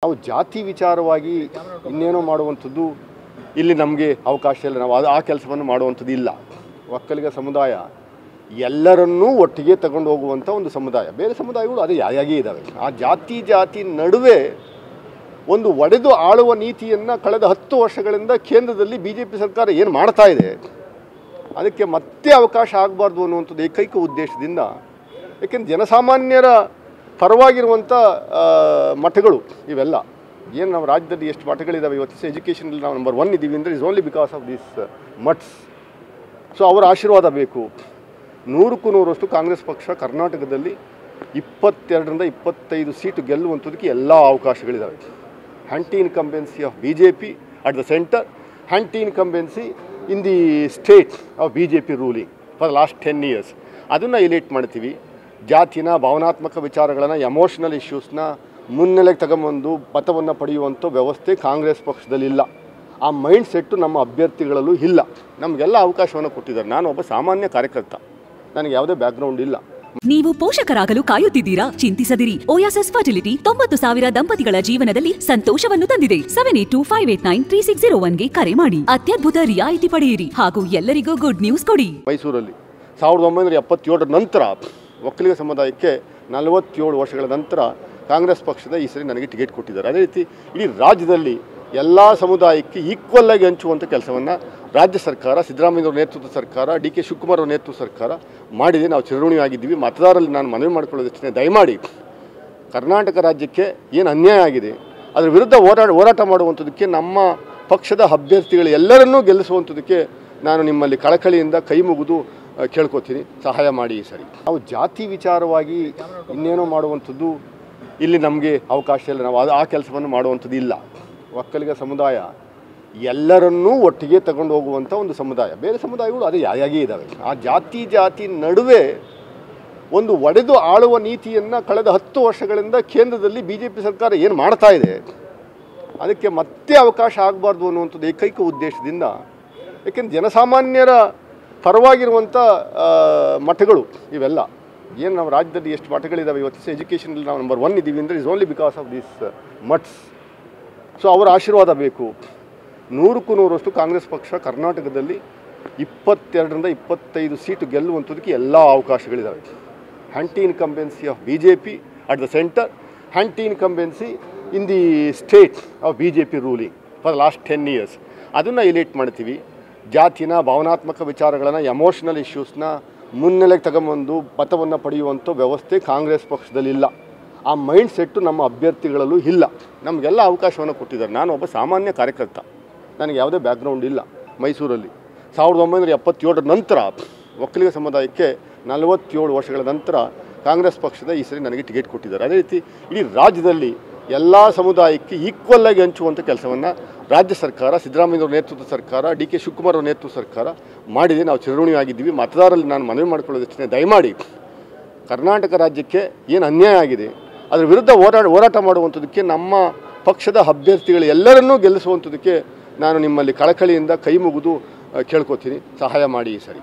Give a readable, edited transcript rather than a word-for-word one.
ನಾವು ಜಾತಿ ವಿಚಾರವಾಗಿ ಇನ್ನೇನೋ ಮಾಡುವಂಥದ್ದು ಇಲ್ಲಿ ನಮಗೆ ಅವಕಾಶ ಇಲ್ಲ. ನಾವು ಆ ಕೆಲಸವನ್ನು ಮಾಡುವಂಥದ್ದು ಇಲ್ಲ. ಒಕ್ಕಲಿಗ ಸಮುದಾಯ ಎಲ್ಲರನ್ನೂ ಒಟ್ಟಿಗೆ ತಗೊಂಡು ಹೋಗುವಂಥ ಒಂದು ಸಮುದಾಯ. ಬೇರೆ ಸಮುದಾಯಗಳು ಅದೇ ಯಾಯಾಗೇ ಇದ್ದಾವೆ. ಆ ಜಾತಿ ನಡುವೆ ಒಂದು ಒಡೆದು ಆಳುವ ನೀತಿಯನ್ನು ಕಳೆದ 10 ವರ್ಷಗಳಿಂದ ಕೇಂದ್ರದಲ್ಲಿ BJP ಸರ್ಕಾರ ಏನು ಮಾಡ್ತಾ ಇದೆ, ಅದಕ್ಕೆ ಮತ್ತೆ ಅವಕಾಶ ಆಗಬಾರ್ದು ಅನ್ನುವಂಥದ್ದು ಏಕೈಕ ಉದ್ದೇಶದಿಂದ. ಏಕೆಂದರೆ ಜನಸಾಮಾನ್ಯರ ಪರವಾಗಿರುವಂಥ ಮಠಗಳು ಇವೆಲ್ಲ ಏನು ನಮ್ಮ ರಾಜ್ಯದಲ್ಲಿ ಎಷ್ಟು ಮಠಗಳಿದ್ದಾವೆ ಇವತ್ತು ಎಜುಕೇಷನಲ್ಲಿ ನಾವು ನಂಬರ್ 1 ಇದ್ದೀವಿ ಅಂದರೆ is only because of this mutts. So ಅವರ ಆಶೀರ್ವಾದ ಬೇಕು. 100ಕ್ಕೂ 100ರಷ್ಟು ಕಾಂಗ್ರೆಸ್ ಪಕ್ಷ ಕರ್ನಾಟಕದಲ್ಲಿ 22ರಿಂದ 25 ಸೀಟು ಗೆಲ್ಲುವಂಥದ್ದಕ್ಕೆ ಎಲ್ಲ ಅವಕಾಶಗಳಿದ್ದಾವೆ. Anti incumbency of BJP at the centre, anti incumbency in the state of BJP ruling for last 10 years. ಅದನ್ನು ಎಲಿಟ್ ಮಾಡ್ತೀವಿ. ಜಾತಿನ ಭಾವನಾತ್ಮಕ ವಿಚಾರಗಳನ್ನು, ಎಮೋಷನಲ್ ಇಶ್ಯೂಸ್ನ ಮುನ್ನೆಲೆಗೆ ತಗೊಂಬಂದು ಮತವನ್ನು ಪಡೆಯುವಂಥ ವ್ಯವಸ್ಥೆ ಕಾಂಗ್ರೆಸ್ ಪಕ್ಷದಲ್ಲಿಲ್ಲ. ಆ ಮೈಂಡ್ ಸೆಟ್ಟು ನಮ್ಮ ಅಭ್ಯರ್ಥಿಗಳಲ್ಲೂ ಇಲ್ಲ. ನಮಗೆಲ್ಲ ಅವಕಾಶವನ್ನು ಕೊಟ್ಟಿದ್ದಾರೆ. ನಾನು ಒಬ್ಬ ಸಾಮಾನ್ಯ ಕಾರ್ಯಕರ್ತ, ನನಗೆ ಯಾವುದೇ ಬ್ಯಾಕ್ಗ್ರೌಂಡ್ ಇಲ್ಲ. ನೀವು ಪೋಷಕರಾಗಲು ಕಾಯುತ್ತಿದ್ದೀರಾ? ಚಿಂತಿಸದಿರಿ. ಓಯಾಸಿಸ್ ಫರ್ಟಿಲಿಟಿ 90,000 ದಂಪತಿಗಳ ಜೀವನದಲ್ಲಿ ಸಂತೋಷವನ್ನು ತಂದಿದೆ. 7825893601ಗೆ ಕರೆ ಮಾಡಿ. ಅತ್ಯದ್ಭುತ ರಿಯಾಯಿತಿ ಪಡೆಯಿರಿ ಹಾಗೂ ಎಲ್ಲರಿಗೂ ಗುಡ್ ನ್ಯೂಸ್ ಕೊಡಿ. ಮೈಸೂರಲ್ಲಿ 1977 ನಂತರ ಒಕ್ಕಲಿಗ ಸಮುದಾಯಕ್ಕೆ 47 ವರ್ಷಗಳ ನಂತರ ಕಾಂಗ್ರೆಸ್ ಪಕ್ಷದ ಈ ಸರಿ ನನಗೆ ಟಿಕೆಟ್ ಕೊಟ್ಟಿದ್ದಾರೆ. ಅದೇ ರೀತಿ ಇಡೀ ರಾಜ್ಯದಲ್ಲಿ ಎಲ್ಲ ಸಮುದಾಯಕ್ಕೆ ಈಕ್ವಲ್ ಆಗಿ ಹಂಚುವಂಥ ಕೆಲಸವನ್ನು ರಾಜ್ಯ ಸರ್ಕಾರ, ಸಿದ್ದರಾಮಯ್ಯವ್ರ ನೇತೃತ್ವದ ಸರ್ಕಾರ, DK ಶಿವಕುಮಾರ್ ಅವರ ನೇತೃತ್ವದ ಸರ್ಕಾರ ಮಾಡಿದೆ. ನಾವು ಚಿರಋಣಿಯಾಗಿದ್ದೀವಿ. ಮತದಾರರಲ್ಲಿ ನಾನು ಮನವಿ ಮಾಡಿಕೊಳ್ಳೋದಷ್ಟೇ, ದಯಮಾಡಿ ಕರ್ನಾಟಕ ರಾಜ್ಯಕ್ಕೆ ಏನು ಅನ್ಯಾಯ ಆಗಿದೆ ಅದರ ವಿರುದ್ಧ ಹೋರಾಟ ಮಾಡುವಂಥದ್ದಕ್ಕೆ, ನಮ್ಮ ಪಕ್ಷದ ಅಭ್ಯರ್ಥಿಗಳು ಎಲ್ಲರನ್ನೂ ಗೆಲ್ಲಿಸುವಂಥದ್ದಕ್ಕೆ ನಾನು ನಿಮ್ಮಲ್ಲಿ ಕಳಕಳಿಯಿಂದ ಕೈ ಮುಗಿದು ಕೇಳ್ಕೊತೀನಿ, ಸಹಾಯ ಮಾಡಿ ಈ ಸರಿ. ನಾವು ಜಾತಿ ವಿಚಾರವಾಗಿ ಇನ್ನೇನೋ ಮಾಡುವಂಥದ್ದು ಇಲ್ಲಿ ನಮಗೆ ಅವಕಾಶ ಇಲ್ಲ. ನಾವು ಆ ಕೆಲಸವನ್ನು ಮಾಡುವಂಥದ್ದು ಇಲ್ಲ. ಒಕ್ಕಲಿಗ ಸಮುದಾಯ ಎಲ್ಲರನ್ನೂ ಒಟ್ಟಿಗೆ ತಗೊಂಡು ಹೋಗುವಂಥ ಒಂದು ಸಮುದಾಯ. ಬೇರೆ ಸಮುದಾಯಗಳು ಅದೇ ಯಾಯಾಗೇ ಇದ್ದಾವೆ. ಆ ಜಾತಿ ನಡುವೆ ಒಂದು ಒಡೆದು ಆಳುವ ನೀತಿಯನ್ನು ಕಳೆದ 10 ವರ್ಷಗಳಿಂದ ಕೇಂದ್ರದಲ್ಲಿ BJP ಸರ್ಕಾರ ಏನು ಮಾಡ್ತಾ ಇದೆ, ಅದಕ್ಕೆ ಮತ್ತೆ ಅವಕಾಶ ಆಗಬಾರ್ದು ಅನ್ನುವಂಥದ್ದು ಏಕೈಕ ಉದ್ದೇಶದಿಂದ. ಏಕೆಂದರೆ ಜನಸಾಮಾನ್ಯರ ಪರವಾಗಿರುವಂಥ ಮಠಗಳು ಇವೆಲ್ಲ ಏನು ನಮ್ಮ ರಾಜ್ಯದಲ್ಲಿ ಎಷ್ಟು ಮಠಗಳಿದ್ದಾವೆ ಇವತ್ತು ಎಜುಕೇಷನಲ್ಲಿ ನಾವು ನಂಬರ್ 1 ಇದ್ದೀವಿ ಅಂದರೆ is only because of this mutts. So ಅವರ ಆಶೀರ್ವಾದ ಬೇಕು. 100ಕ್ಕೂ 100ರಷ್ಟು ಕಾಂಗ್ರೆಸ್ ಪಕ್ಷ ಕರ್ನಾಟಕದಲ್ಲಿ 22ರಿಂದ 25 ಸೀಟು ಗೆಲ್ಲುವಂಥದ್ದಕ್ಕೆ ಎಲ್ಲ ಅವಕಾಶಗಳಿದ್ದಾವೆ. Anti incumbency of BJP at the centre, anti incumbency in the state of BJP ruling for last 10 years. ಅದನ್ನು ಎಲಿಟ್ ಮಾಡ್ತೀವಿ. ಜಾತಿನ ಭಾವನಾತ್ಮಕ ವಿಚಾರಗಳನ್ನು, ಎಮೋಷನಲ್ ಇಶ್ಯೂಸ್ನ ಮುನ್ನೆಲೆಗೆ ತಗೊಂಬಂದು ಮತವನ್ನು ಪಡೆಯುವಂಥ ವ್ಯವಸ್ಥೆ ಕಾಂಗ್ರೆಸ್ ಪಕ್ಷದಲ್ಲಿಲ್ಲ. ಆ ಮೈಂಡ್ ಸೆಟ್ಟು ನಮ್ಮ ಅಭ್ಯರ್ಥಿಗಳಲ್ಲೂ ಇಲ್ಲ. ನಮಗೆಲ್ಲ ಅವಕಾಶವನ್ನು ಕೊಟ್ಟಿದ್ದಾರೆ. ನಾನು ಒಬ್ಬ ಸಾಮಾನ್ಯ ಕಾರ್ಯಕರ್ತ, ನನಗೆ ಯಾವುದೇ ಬ್ಯಾಕ್ಗ್ರೌಂಡ್ ಇಲ್ಲ. ಮೈಸೂರಲ್ಲಿ 1977 ನಂತರ ಒಕ್ಕಲಿಗ ಸಮುದಾಯಕ್ಕೆ 47 ವರ್ಷಗಳ ನಂತರ ಕಾಂಗ್ರೆಸ್ ಪಕ್ಷದ ಈ ಸರಿ ನನಗೆ ಟಿಕೆಟ್ ಕೊಟ್ಟಿದ್ದಾರೆ. ಅದೇ ರೀತಿ ಇಡೀ ರಾಜ್ಯದಲ್ಲಿ ಎಲ್ಲ ಸಮುದಾಯಕ್ಕೆ ಈಕ್ವಲ್ ಆಗಿ ಹಂಚುವಂಥ ಕೆಲಸವನ್ನು ರಾಜ್ಯ ಸರ್ಕಾರ, ಸಿದ್ದರಾಮಯ್ಯವ್ರ ನೇತೃತ್ವದ ಸರ್ಕಾರ, DK ಶಿವಕುಮಾರ್ ಅವರ ನೇತೃತ್ವದ ಸರ್ಕಾರ ಮಾಡಿದೆ. ನಾವು ಚಿರಋಣಿಯಾಗಿದ್ದೀವಿ. ಮತದಾರರಲ್ಲಿ ನಾನು ಮನವಿ ಮಾಡಿಕೊಳ್ಳೋದಷ್ಟೇ, ದಯಮಾಡಿ ಕರ್ನಾಟಕ ರಾಜ್ಯಕ್ಕೆ ಏನು ಅನ್ಯಾಯ ಆಗಿದೆ ಅದರ ವಿರುದ್ಧ ಹೋರಾಟ ಮಾಡುವಂಥದ್ದಕ್ಕೆ, ನಮ್ಮ ಪಕ್ಷದ ಅಭ್ಯರ್ಥಿಗಳು ಎಲ್ಲರನ್ನೂ ಗೆಲ್ಲಿಸುವಂಥದ್ದಕ್ಕೆ ನಾನು ನಿಮ್ಮಲ್ಲಿ ಕಳಕಳಿಯಿಂದ ಕೈ ಮುಗಿದು ಕೇಳ್ಕೊತೀನಿ, ಸಹಾಯ ಮಾಡಿ ಈ ಸರಿ.